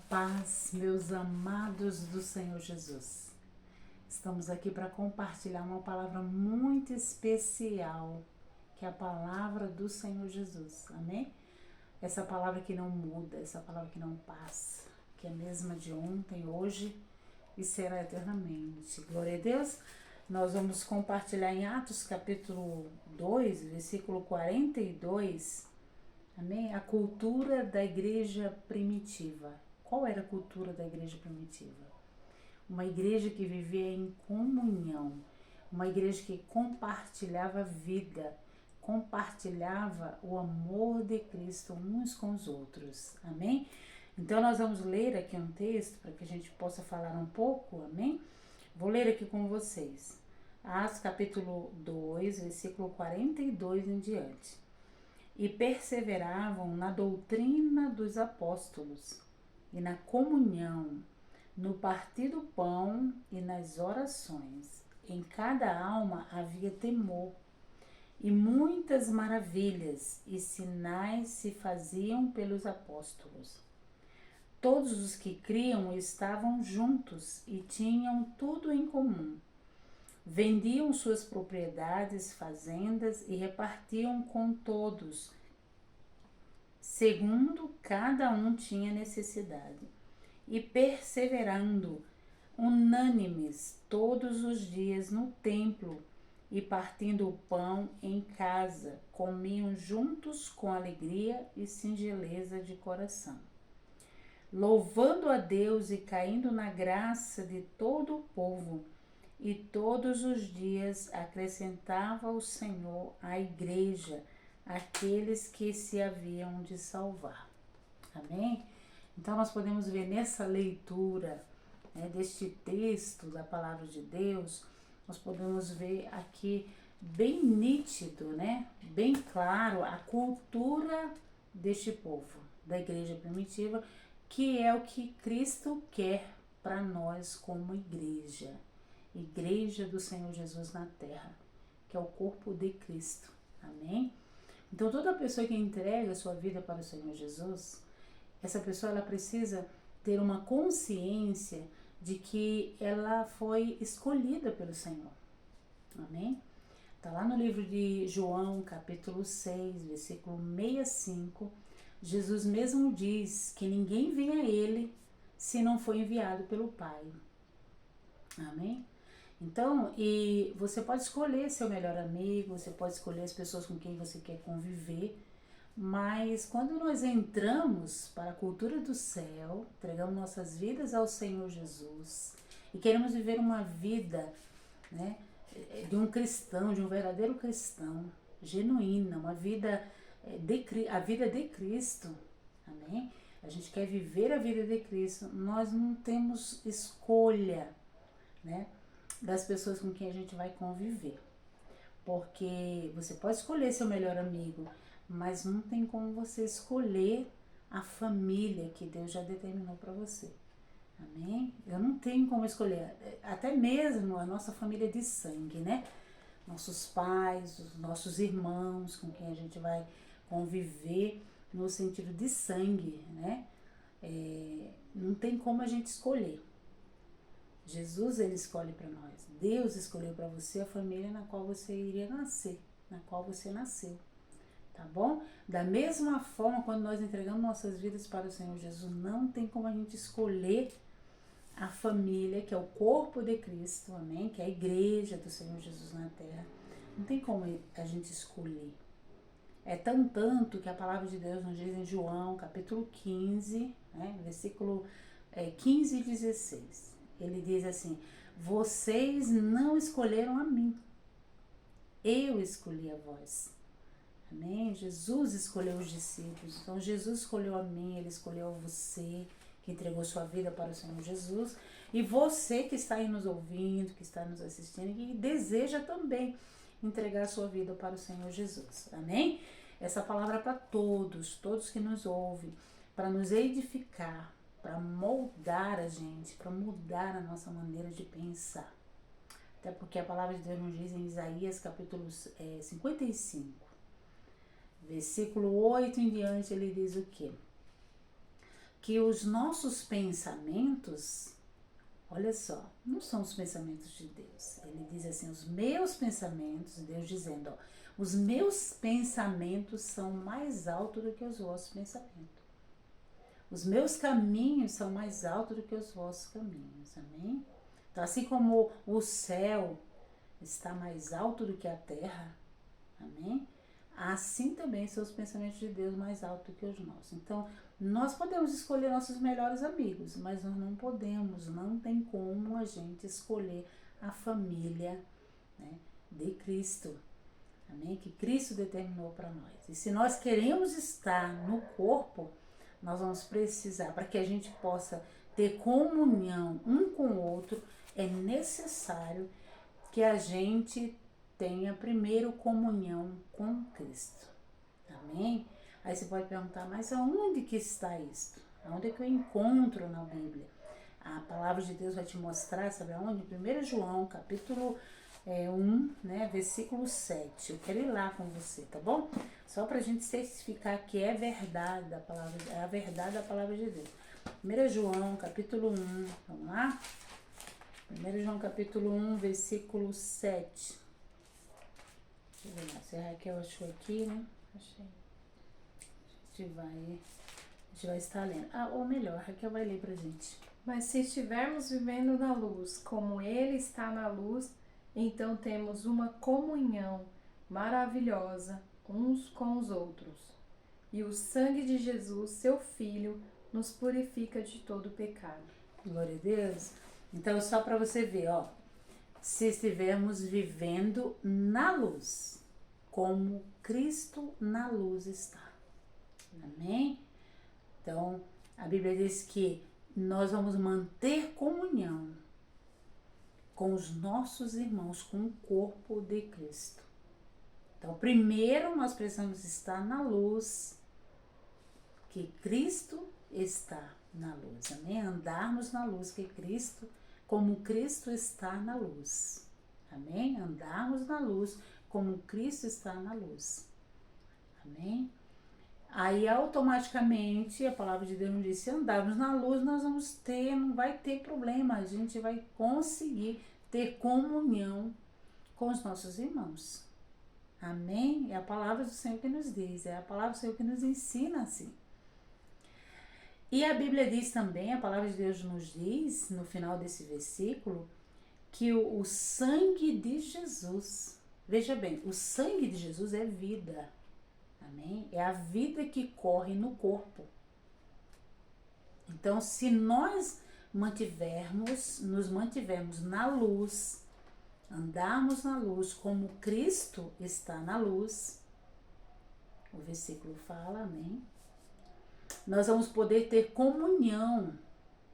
paz, meus amados do Senhor Jesus. Estamos aqui para compartilhar uma palavra muito especial, que é a palavra do Senhor Jesus, amém? Essa palavra que não muda, essa palavra que não passa, que é a mesma de ontem, hoje e será eternamente. Glória a Deus. Nós vamos compartilhar em Atos capítulo 2, versículo 42, amém? A cultura da igreja primitiva. Qual era a cultura da igreja primitiva? Uma igreja que vivia em comunhão, uma igreja que compartilhava a vida, compartilhava o amor de Cristo uns com os outros, amém? Então nós vamos ler aqui um texto para que a gente possa falar um pouco, amém? Vou ler aqui com vocês. Atos capítulo 2, versículo 42 em diante. E perseveravam na doutrina dos apóstolos e na comunhão, no partir do pão e nas orações. Em cada alma havia temor, e muitas maravilhas e sinais se faziam pelos apóstolos. Todos os que criam estavam juntos e tinham tudo em comum. Vendiam suas propriedades, fazendas e repartiam com todos, segundo cada um tinha necessidade. E perseverando, unânimes todos os dias no templo e partindo o pão em casa, comiam juntos com alegria e singeleza de coração, louvando a Deus e caindo na graça de todo o povo. E todos os dias acrescentava o Senhor à igreja aqueles que se haviam de salvar. Amém? Então nós podemos ver nessa leitura, deste texto da palavra de Deus, nós podemos ver aqui bem nítido, bem claro a cultura deste povo, da igreja primitiva, que é o que Cristo quer para nós como igreja do Senhor Jesus na terra, que é o corpo de Cristo, amém? Então toda pessoa que entrega a sua vida para o Senhor Jesus, essa pessoa ela precisa ter uma consciência de que ela foi escolhida pelo Senhor, amém? Está lá no livro de João, capítulo 6, versículo 65, Jesus mesmo diz que ninguém vem a Ele se não for enviado pelo Pai, amém? Então, e você pode escolher seu melhor amigo, você pode escolher as pessoas com quem você quer conviver, mas quando nós entramos para a cultura do céu, entregamos nossas vidas ao Senhor Jesus e queremos viver uma vida, de um cristão, de um verdadeiro cristão, genuína, uma vida, a vida de Cristo, amém? A gente quer viver a vida de Cristo, nós não temos escolha, das pessoas com quem a gente vai conviver, porque você pode escolher seu melhor amigo, mas não tem como você escolher a família que Deus já determinou para você, amém? Eu não tenho como escolher, até mesmo a nossa família de sangue, nossos pais, os nossos irmãos com quem a gente vai conviver no sentido de sangue, não tem como a gente escolher. Jesus, ele escolhe para nós. Deus escolheu para você a família na qual você iria nascer, na qual você nasceu, tá bom? Da mesma forma, quando nós entregamos nossas vidas para o Senhor Jesus, não tem como a gente escolher a família, que é o corpo de Cristo, amém? Que é a igreja do Senhor Jesus na terra. Não tem como a gente escolher. É tanto que a palavra de Deus nos diz em João, capítulo 15, versículo 15 e 16. Ele diz assim: vocês não escolheram a mim, eu escolhi a vós, amém? Jesus escolheu os discípulos, então Jesus escolheu a mim, ele escolheu você, que entregou sua vida para o Senhor Jesus, e você que está aí nos ouvindo, que está nos assistindo, e deseja também entregar sua vida para o Senhor Jesus, amém? Essa palavra é para todos que nos ouvem, para nos edificar, para moldar a gente, para mudar a nossa maneira de pensar. Até porque a palavra de Deus nos diz em Isaías capítulo 55, versículo 8 em diante, ele diz o quê? que os nossos pensamentos, olha só, não são os pensamentos de Deus. Ele diz assim, os meus pensamentos, Deus dizendo, ó, os meus pensamentos são mais altos do que os vossos pensamentos. Os meus caminhos são mais altos do que os vossos caminhos, amém? Então, assim como o céu está mais alto do que a terra, amém? Assim também são os pensamentos de Deus mais altos do que os nossos. Então, nós podemos escolher nossos melhores amigos, mas nós não podemos, não tem como a gente escolher a família, né, de Cristo, amém? Que Cristo determinou para nós. E se nós queremos estar no corpo, nós vamos precisar, para que a gente possa ter comunhão um com o outro, é necessário que a gente tenha primeiro comunhão com Cristo. Amém? Aí você pode perguntar, mas aonde que está isso? Aonde é que eu encontro na Bíblia? A palavra de Deus vai te mostrar, sabe aonde? 1 João, capítulo 1, né, versículo 7. Eu quero ir lá com você, tá bom? Só pra gente certificar que é verdade a palavra, é a verdade da palavra de Deus. 1 João, capítulo 1, vamos lá? 1 João, capítulo 1, versículo 7. Deixa eu ver lá, se a Raquel achou aqui, né? Achei. A gente vai estar lendo. Ou melhor, a Raquel vai ler pra gente. Mas se estivermos vivendo na luz, como Ele está na luz, então temos uma comunhão maravilhosa uns com os outros. E o sangue de Jesus, seu Filho, nos purifica de todo pecado. Glória a Deus. Então, só para você ver, ó. Se estivermos vivendo na luz, como Cristo na luz está. Amém? Então, a Bíblia diz que nós vamos manter comunhão com os nossos irmãos, com o corpo de Cristo. Então, primeiro nós precisamos estar na luz, que Cristo está na luz. Amém? Andarmos na luz, que Cristo, como Cristo está na luz. Amém? Andarmos na luz, como Cristo está na luz. Amém? Aí automaticamente a palavra de Deus nos diz, se andarmos na luz, nós vamos ter, não vai ter problema, a gente vai conseguir ter comunhão com os nossos irmãos. Amém? É a palavra do Senhor que nos diz, é a palavra do Senhor que nos ensina assim. E a Bíblia diz também, a palavra de Deus nos diz, no final desse versículo, que o sangue de Jesus, veja bem, o sangue de Jesus é vida. Amém? É a vida que corre no corpo. Então, se nós nos mantivermos na luz, andarmos na luz como Cristo está na luz, o versículo fala, amém? Nós vamos poder ter comunhão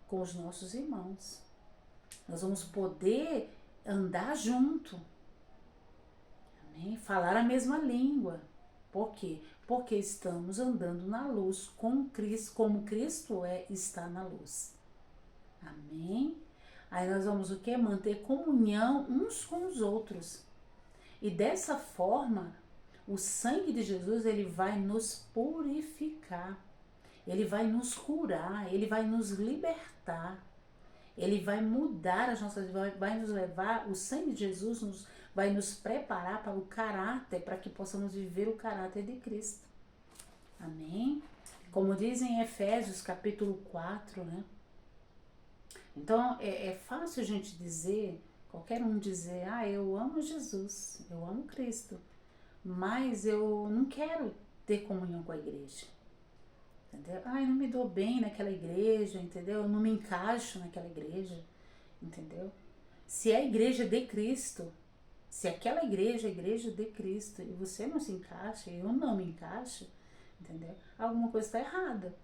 com os nossos irmãos. Nós vamos poder andar junto. Amém? Falar a mesma língua. Por quê? Porque estamos andando na luz com Cristo, como Cristo está na luz. Amém? Aí nós vamos o quê? Manter comunhão uns com os outros. E dessa forma, o sangue de Jesus, ele vai nos purificar. Ele vai nos curar, ele vai nos libertar. Ele vai mudar as nossas vidas, vai nos levar, o sangue de Jesus vai nos preparar para o caráter, para que possamos viver o caráter de Cristo. Amém? Como diz em Efésios capítulo 4, né? Então, é fácil a gente dizer, qualquer um dizer, eu amo Jesus, eu amo Cristo, mas eu não quero ter comunhão com a igreja. Entendeu? Eu não me dou bem naquela igreja, entendeu? Eu não me encaixo naquela igreja, entendeu? Se é a igreja de Cristo, se aquela igreja é a igreja de Cristo e você não se encaixa, eu não me encaixo, entendeu? Alguma coisa está errada.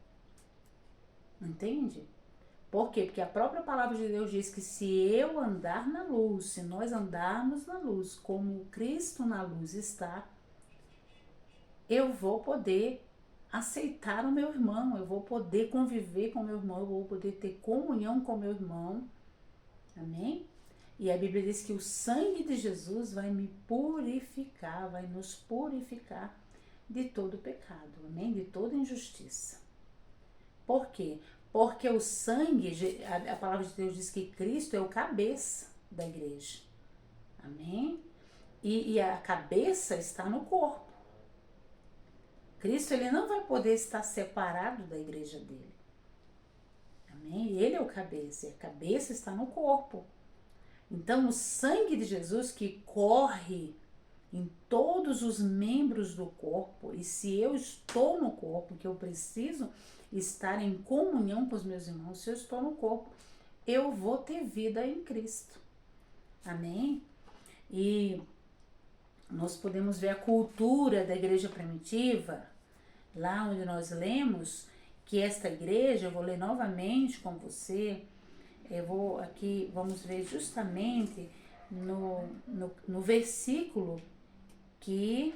Entende? Por quê? Porque a própria palavra de Deus diz que se eu andar na luz, se nós andarmos na luz como Cristo na luz está, eu vou poder aceitar o meu irmão, eu vou poder conviver com o meu irmão, eu vou poder ter comunhão com o meu irmão. Amém? E a Bíblia diz que o sangue de Jesus vai me purificar, vai nos purificar de todo pecado, amém? De toda injustiça. Por quê? Porque o sangue, a palavra de Deus diz que Cristo é o cabeça da igreja. Amém? E a cabeça está no corpo. Cristo, ele não vai poder estar separado da igreja dele. Amém? Ele é o cabeça, e a cabeça está no corpo. Então, o sangue de Jesus que corre em todos os membros do corpo, e se eu estou no corpo, que eu preciso estar em comunhão com os meus irmãos, se eu estou no corpo, eu vou ter vida em Cristo. Amém? E nós podemos ver a cultura da igreja primitiva, lá onde nós lemos que esta igreja, eu vou ler novamente com você, vamos ver justamente no versículo que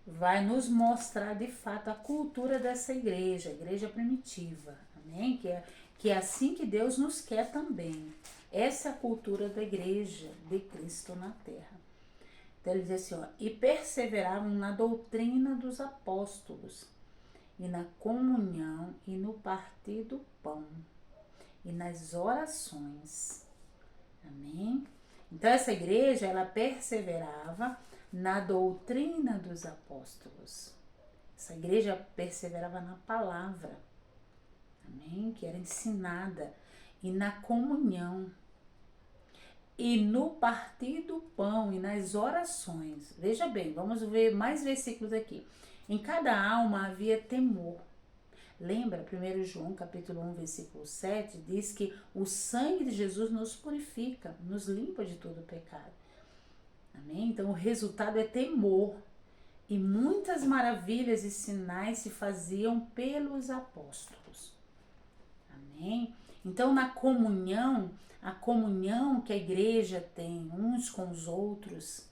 vai nos mostrar de fato a cultura dessa igreja, a igreja primitiva, amém? Que é assim que Deus nos quer também. Essa é a cultura da igreja de Cristo na terra. Então ele diz assim, ó, e perseveravam na doutrina dos apóstolos, e na comunhão, e no partir do pão, e nas orações. Amém? Então essa igreja, ela perseverava na doutrina dos apóstolos. Essa igreja perseverava na palavra, amém? Que era ensinada, e na comunhão, e no partir do pão, e nas orações. Veja bem, vamos ver mais versículos aqui. Em cada alma havia temor. Lembra, 1 João capítulo 1, versículo 7, diz que o sangue de Jesus nos purifica, nos limpa de todo pecado. Amém? Então o resultado é temor. E muitas maravilhas e sinais se faziam pelos apóstolos. Amém? Então na comunhão, a comunhão que a igreja tem uns com os outros,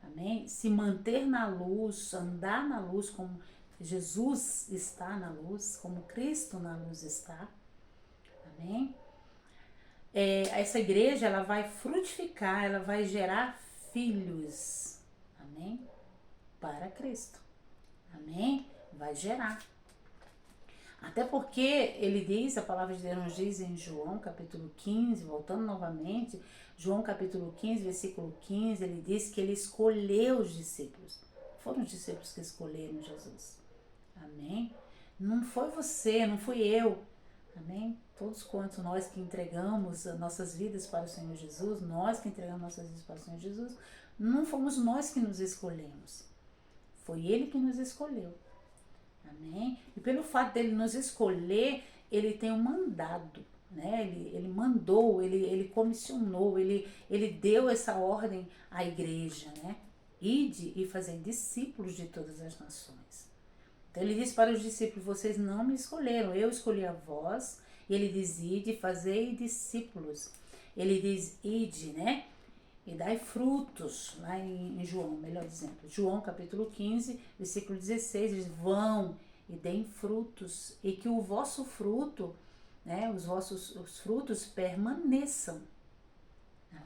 amém? Se manter na luz, andar na luz como Jesus está na luz, como Cristo na luz está, amém? Essa igreja, ela vai frutificar, ela vai gerar filhos, amém? Para Cristo, amém? Vai gerar. Até porque ele diz, a palavra de Deus nos diz em João capítulo 15, voltando novamente, João capítulo 15, versículo 15, ele diz que ele escolheu os discípulos. Foram os discípulos que escolheram Jesus. Amém? Não foi você, não fui eu. Amém? Todos quantos nós que entregamos nossas vidas para o Senhor Jesus, nós que entregamos nossas vidas para o Senhor Jesus, não fomos nós que nos escolhemos. Foi Ele que nos escolheu. Amém? E pelo fato dele nos escolher, ele tem um mandado, né? Ele mandou, ele comissionou, ele deu essa ordem à igreja, né? Ide e fazer discípulos de todas as nações. Então ele diz para os discípulos, vocês não me escolheram, eu escolhi a vós. E ele diz, ide, fazei discípulos. Ele diz, ide, né? E dai frutos, lá em João, melhor dizendo. João capítulo 15, versículo 16, diz, vão e deem frutos, e que o vosso fruto, né, os frutos permaneçam.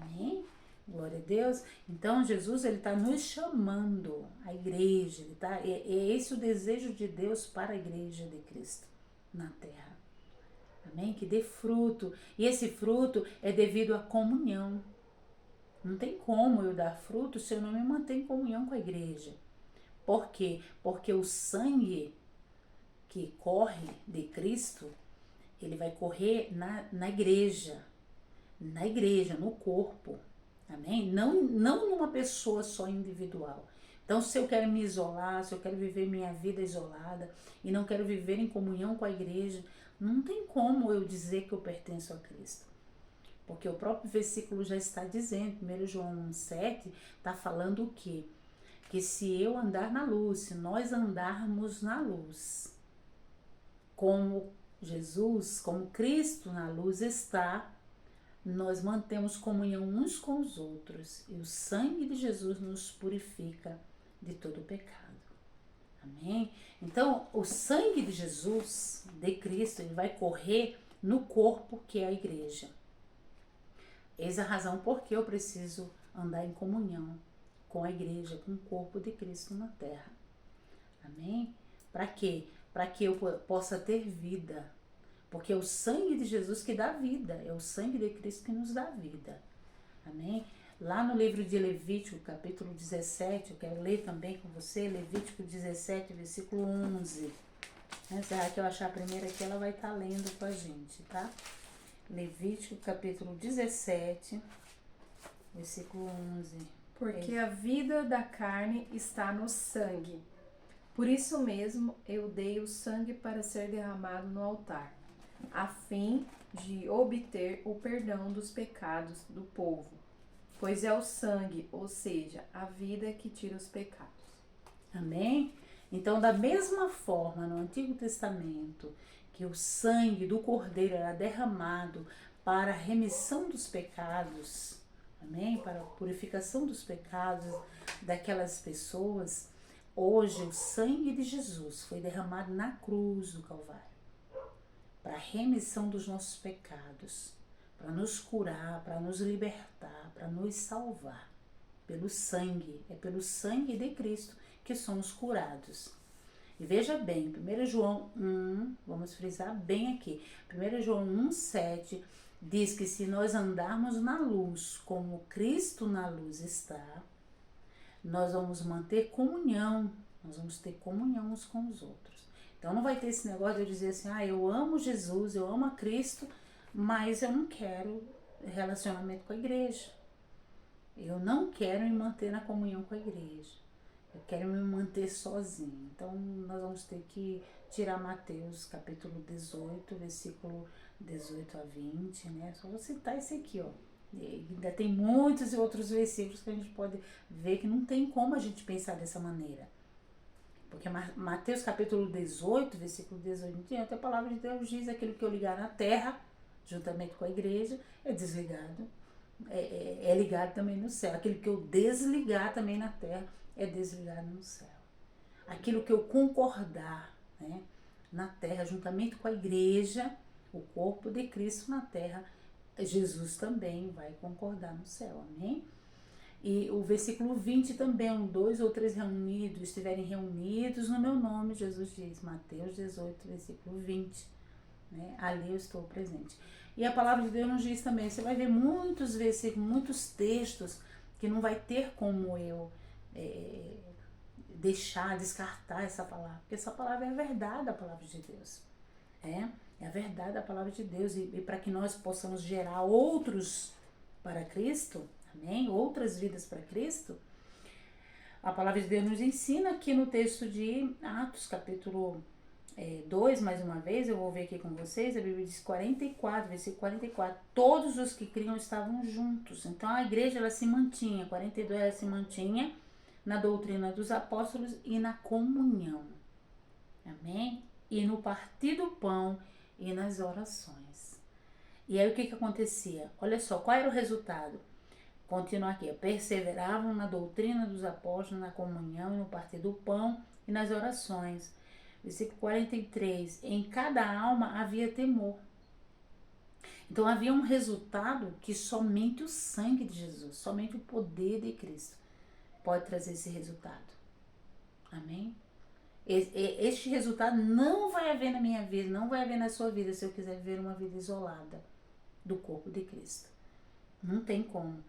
Amém? Glória a Deus. Então Jesus, ele está nos chamando, a igreja, é esse o desejo de Deus para a igreja de Cristo na terra. Amém? Que dê fruto. E esse fruto é devido à comunhão. Não tem como eu dar fruto se eu não me manter em comunhão com a igreja. Por quê? Porque o sangue que corre de Cristo, ele vai correr na igreja, no corpo. Amém? Não numa pessoa só individual. Então, se eu quero me isolar, se eu quero viver minha vida isolada e não quero viver em comunhão com a igreja, não tem como eu dizer que eu pertenço a Cristo. Porque o próprio versículo já está dizendo, 1 João 1,7, está falando o quê? Que se eu andar na luz, se nós andarmos na luz, como Jesus, como Cristo na luz está, nós mantemos comunhão uns com os outros. E o sangue de Jesus nos purifica de todo pecado. Amém? Então, o sangue de Jesus, de Cristo, ele vai correr no corpo que é a igreja. Eis a razão por que eu preciso andar em comunhão com a igreja, com o corpo de Cristo na terra. Amém? Para quê? Para que eu possa ter vida. Porque é o sangue de Jesus que dá vida, é o sangue de Cristo que nos dá vida. Amém? Lá no livro de Levítico, capítulo 17, eu quero ler também com você, Levítico 17, versículo 11. Se a Raquel achar a primeira aqui, ela vai estar lendo com a gente, tá? Levítico, capítulo 17, versículo 11. Porque a vida da carne está no sangue. Por isso mesmo eu dei o sangue para ser derramado no altar, a fim de obter o perdão dos pecados do povo. Pois é o sangue, ou seja, a vida que tira os pecados. Amém? Então, da mesma forma, no Antigo Testamento, que o sangue do Cordeiro era derramado para a remissão dos pecados, amém? Para a purificação dos pecados daquelas pessoas, hoje o sangue de Jesus foi derramado na cruz do Calvário, para a remissão dos nossos pecados, para nos curar, para nos libertar, para nos salvar. Pelo sangue, é pelo sangue de Cristo que somos curados. E veja bem, 1 João 1, vamos frisar bem aqui, 1 João 1,7 diz que se nós andarmos na luz, como Cristo na luz está, nós vamos manter comunhão, nós vamos ter comunhão uns com os outros. Então não vai ter esse negócio de eu dizer assim, eu amo Jesus, eu amo a Cristo, mas eu não quero relacionamento com a igreja. Eu não quero me manter na comunhão com a igreja. Eu quero me manter sozinho. Então, nós vamos ter que tirar Mateus, capítulo 18, versículo 18 a 20, né? Só vou citar esse aqui, ó. E ainda tem muitos e outros versículos que a gente pode ver que não tem como a gente pensar dessa maneira. Porque Mateus, capítulo 18, versículo 18 em diante, a palavra de Deus diz: aquilo que eu ligar na terra, juntamente com a igreja, é desligado. É ligado também no céu. Aquilo que eu desligar também na terra é desligado no céu. Aquilo que eu concordar, né, na terra, juntamente com a igreja, o corpo de Cristo na terra, Jesus também vai concordar no céu. Amém? E o versículo 20 também, 2 ou 3 reunidos, estiverem reunidos no meu nome, Jesus diz, Mateus 18, versículo 20. Né? Ali eu estou presente. E a palavra de Deus nos diz também, você vai ver muitos versículos, muitos textos que não vai ter como eu descartar essa palavra, porque essa palavra é a verdade da palavra de Deus. É a verdade da palavra de Deus. E para que nós possamos gerar outros para Cristo, amém? Outras vidas para Cristo, a palavra de Deus nos ensina aqui no texto de Atos, capítulo 2, mais uma vez, eu vou ver aqui com vocês, a Bíblia diz 44, versículo 44, todos os que criam estavam juntos. Então a igreja ela se mantinha, 42 ela se mantinha na doutrina dos apóstolos e na comunhão, amém? E no partir do pão e nas orações. E aí o que acontecia? Olha só, qual era o resultado? Continua aqui, perseveravam na doutrina dos apóstolos, na comunhão e no partir do pão e nas orações. Versículo 43, em cada alma havia temor. Então havia um resultado que somente o sangue de Jesus, somente o poder de Cristo pode trazer esse resultado. Amém? Este resultado não vai haver na minha vida, não vai haver na sua vida se eu quiser viver uma vida isolada do corpo de Cristo. Não tem como.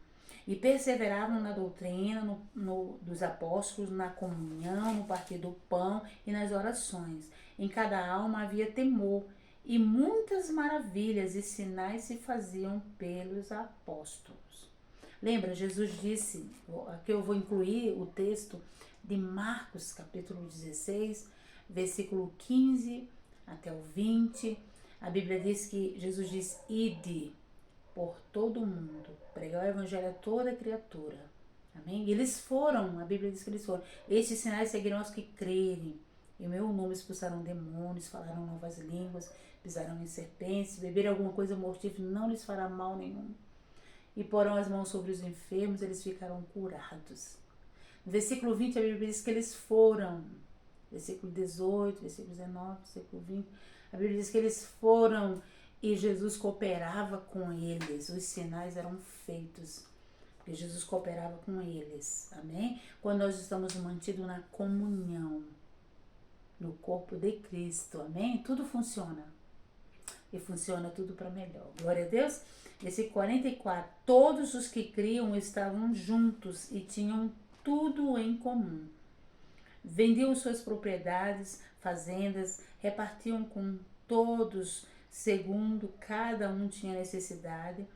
E perseveravam na doutrina dos apóstolos, na comunhão, no partir do pão e nas orações. Em cada alma havia temor, e muitas maravilhas e sinais se faziam pelos apóstolos. Lembra, Jesus disse, aqui eu vou incluir o texto de Marcos, capítulo 16, versículo 15 até o 20. A Bíblia diz que Jesus diz, ide por todo o mundo, pregar o evangelho a toda criatura. Amém? E eles foram, a Bíblia diz que eles foram. Estes sinais seguirão os que crerem. Em meu nome expulsarão demônios, falarão novas línguas, pisarão em serpentes, beberem alguma coisa mortífera, não lhes fará mal nenhum. E porão as mãos sobre os enfermos, eles ficarão curados. No versículo 20, a Bíblia diz que eles foram. Versículo 18, versículo 19, versículo 20. A Bíblia diz que eles foram e Jesus cooperava com eles. Os sinais eram feitos, porque Jesus cooperava com eles. Amém? Quando nós estamos mantidos na comunhão, no corpo de Cristo. Amém? Tudo funciona. e funciona tudo para melhor. Glória a Deus. Esse 44, todos os que criam estavam juntos e tinham tudo em comum. Vendiam suas propriedades, fazendas, repartiam com todos, segundo cada um tinha necessidade,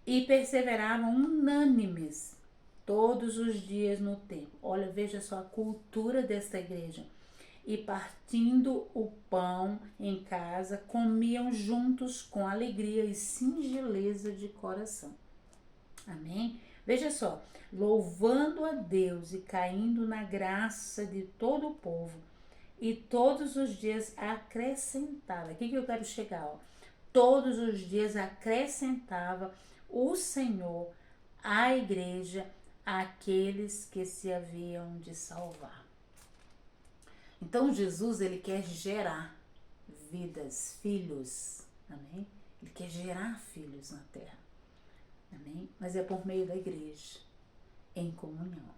e perseveravam unânimes todos os dias no templo. Olha, veja só a cultura desta igreja. E partindo o pão em casa, comiam juntos com alegria e singeleza de coração. Amém? Veja só, louvando a Deus e caindo na graça de todo o povo, e todos os dias acrescentava. Aqui que eu quero chegar, ó. Todos os dias acrescentava o Senhor à igreja aqueles que se haviam de salvar. Então Jesus, ele quer gerar vidas, filhos, amém? Ele quer gerar filhos na terra, amém? Mas é por meio da igreja, em comunhão,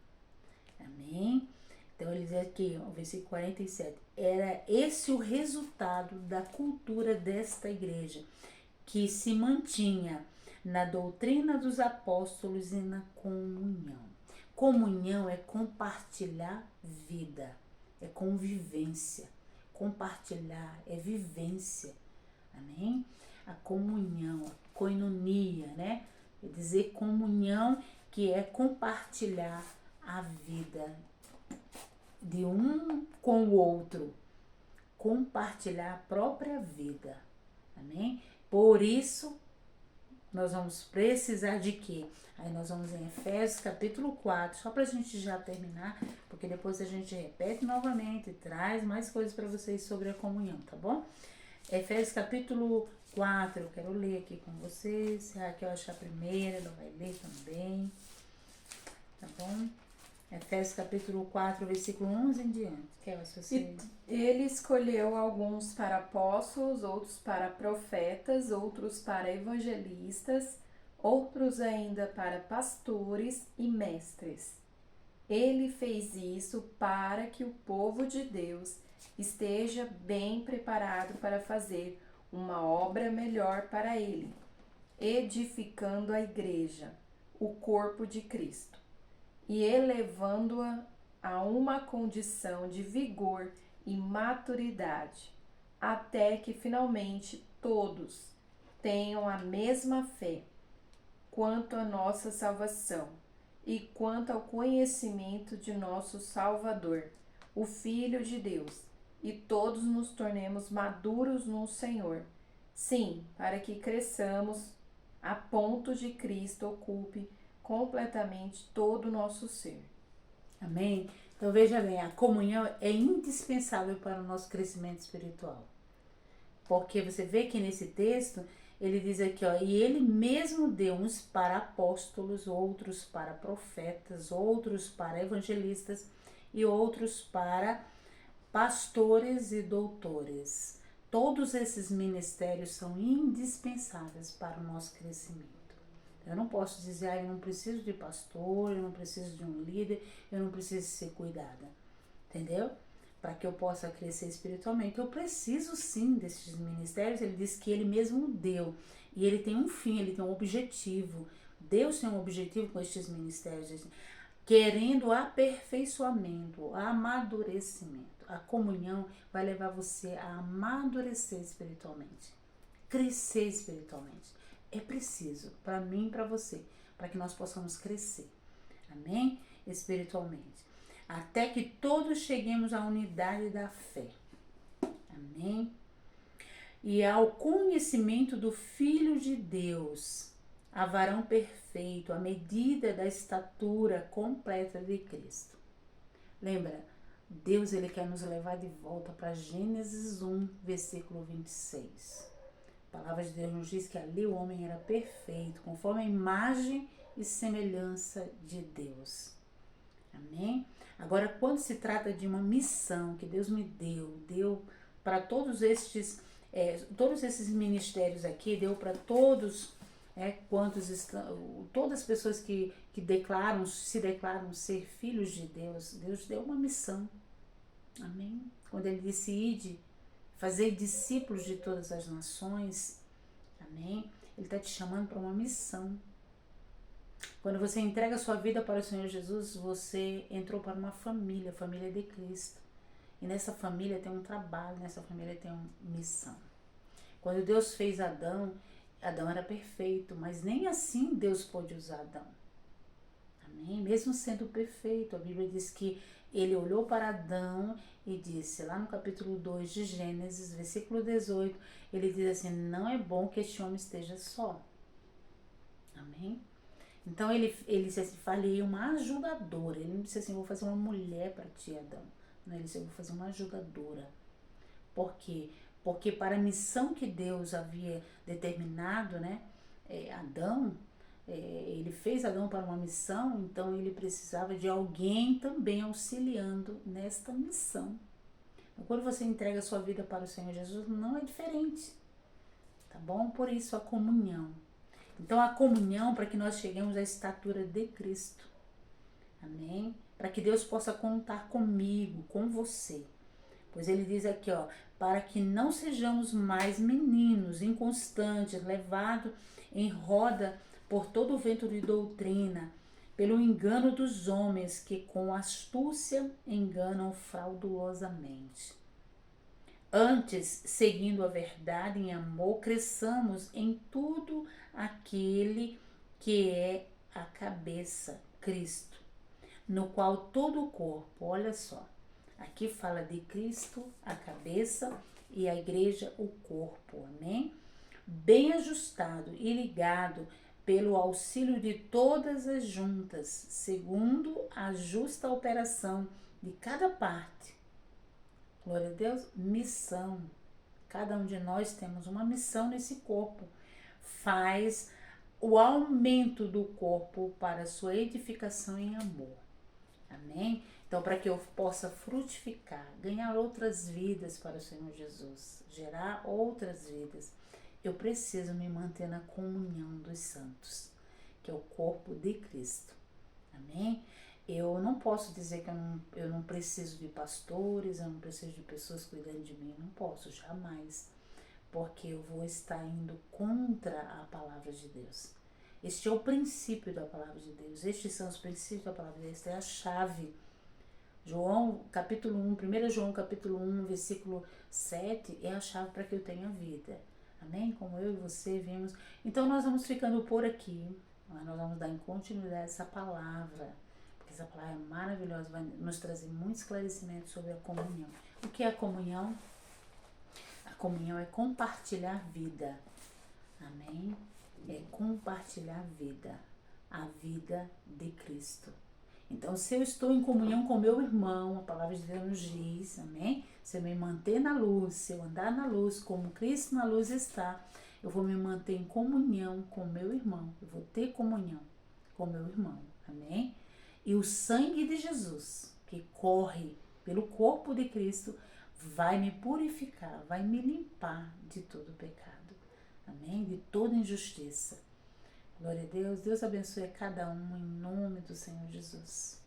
amém? Então ele diz aqui, o versículo 47, era esse o resultado da cultura desta igreja, que se mantinha na doutrina dos apóstolos e na comunhão. Comunhão é compartilhar vida, é convivência. Compartilhar é vivência, amém? A comunhão, a koinonia, né? É dizer comunhão, que é compartilhar a vida de um com o outro, compartilhar a própria vida, amém? Por isso, nós vamos precisar de quê? Aí nós vamos em Efésios capítulo 4, só para a gente já terminar, porque depois a gente repete novamente e traz mais coisas para vocês sobre a comunhão, tá bom? Efésios capítulo 4, eu quero ler aqui com vocês. Se a Raquel achar primeiro, ela vai ler também, tá bom? Efésios capítulo 4, versículo 11 em diante. Quer você? Ele escolheu alguns para apóstolos, outros para profetas, outros para evangelistas, outros ainda para pastores e mestres. Ele fez isso para que o povo de Deus esteja bem preparado para fazer uma obra melhor para ele, edificando a igreja, o corpo de Cristo, e elevando-a a uma condição de vigor e maturidade, até que finalmente todos tenham a mesma fé quanto à nossa salvação e quanto ao conhecimento de nosso Salvador, o Filho de Deus, e todos nos tornemos maduros no Senhor. Sim, para que cresçamos a ponto de Cristo ocupe completamente todo o nosso ser. Amém? Então veja bem, a comunhão é indispensável para o nosso crescimento espiritual. Porque você vê que nesse texto, ele diz aqui, ó, e ele mesmo deu uns para apóstolos, outros para profetas, outros para evangelistas e outros para pastores e doutores. Todos esses ministérios são indispensáveis para o nosso crescimento. Eu não posso dizer, eu não preciso de pastor, eu não preciso de um líder, eu não preciso ser cuidada, entendeu? Para que eu possa crescer espiritualmente, eu preciso sim desses ministérios. Ele diz que ele mesmo deu, e ele tem um fim, ele tem um objetivo. Deus tem um objetivo com estes ministérios, querendo aperfeiçoamento, amadurecimento. A comunhão vai levar você a amadurecer espiritualmente, crescer espiritualmente. É preciso, para mim e para você, para que nós possamos crescer, amém? Espiritualmente, até que todos cheguemos à unidade da fé, amém? E ao conhecimento do Filho de Deus, a varão perfeito, à medida da estatura completa de Cristo. Lembra, Deus ele quer nos levar de volta para Gênesis 1, versículo 26. A palavra de Deus nos diz que ali o homem era perfeito, conforme a imagem e semelhança de Deus. Amém? Agora, quando se trata de uma missão que Deus me deu para todos esses ministérios aqui, deu para todos, quantos estão, todas as pessoas que se declaram ser filhos de Deus, Deus deu uma missão. Amém? Quando ele disse, ide, fazer discípulos de todas as nações. Amém? Ele está te chamando para uma missão. Quando você entrega a sua vida para o Senhor Jesus, você entrou para uma família, a família de Cristo. E nessa família tem um trabalho, nessa família tem uma missão. Quando Deus fez Adão, Adão era perfeito, mas nem assim Deus pôde usar Adão. Amém? Mesmo sendo perfeito, a Bíblia diz que ele olhou para Adão e disse, lá no capítulo 2 de Gênesis, versículo 18, ele diz assim, não é bom que este homem esteja só. Amém? Então ele disse assim, falei uma ajudadora. Ele não disse assim, vou fazer uma mulher para ti, Adão. Não, ele disse, eu vou fazer uma ajudadora. Por quê? Porque para a missão que Deus havia determinado, né, Adão, ele fez Adão para uma missão, então ele precisava de alguém também auxiliando nesta missão. Então, quando você entrega a sua vida para o Senhor Jesus, não é diferente, tá bom? Por isso a comunhão. Então a comunhão para que nós cheguemos à estatura de Cristo, amém? Para que Deus possa contar comigo, com você. Pois ele diz aqui, ó, para que não sejamos mais meninos, inconstantes, levados em roda por todo o vento de doutrina, pelo engano dos homens que com astúcia enganam fraudulosamente. Antes, seguindo a verdade em amor, cresçamos em tudo aquele que é a cabeça, Cristo, no qual todo o corpo, olha só, aqui fala de Cristo, a cabeça, e a igreja, o corpo, amém? Bem ajustado e ligado pelo auxílio de todas as juntas, segundo a justa operação de cada parte. Glória a Deus, missão. Cada um de nós temos uma missão nesse corpo. Faz o aumento do corpo para sua edificação em amor. Amém? Então, para que eu possa frutificar, ganhar outras vidas para o Senhor Jesus, gerar outras vidas, eu preciso me manter na comunhão dos santos, que é o corpo de Cristo. Amém? Eu não posso dizer que eu não preciso de pastores, eu não preciso de pessoas cuidando de mim, não posso, jamais, porque eu vou estar indo contra a palavra de Deus. Este é o princípio da palavra de Deus, estes são os princípios da palavra de Deus, esta é a chave. João capítulo 1, 1 João capítulo 1, versículo 7 é a chave para que eu tenha vida. Amém? Como eu e você vimos. Então nós vamos ficando por aqui, mas nós vamos dar em continuidade essa palavra, porque essa palavra é maravilhosa, vai nos trazer muito esclarecimento sobre a comunhão. O que é a comunhão? A comunhão é compartilhar vida. Amém? É compartilhar vida, a vida de Cristo. Então, se eu estou em comunhão com meu irmão, a palavra de Deus nos diz, amém? Se eu me manter na luz, se eu andar na luz, como Cristo na luz está, eu vou me manter em comunhão com meu irmão. Eu vou ter comunhão com meu irmão, amém? E o sangue de Jesus, que corre pelo corpo de Cristo, vai me purificar, vai me limpar de todo pecado, amém? De toda injustiça. Glória a Deus. Deus abençoe a cada um em nome do Senhor Jesus.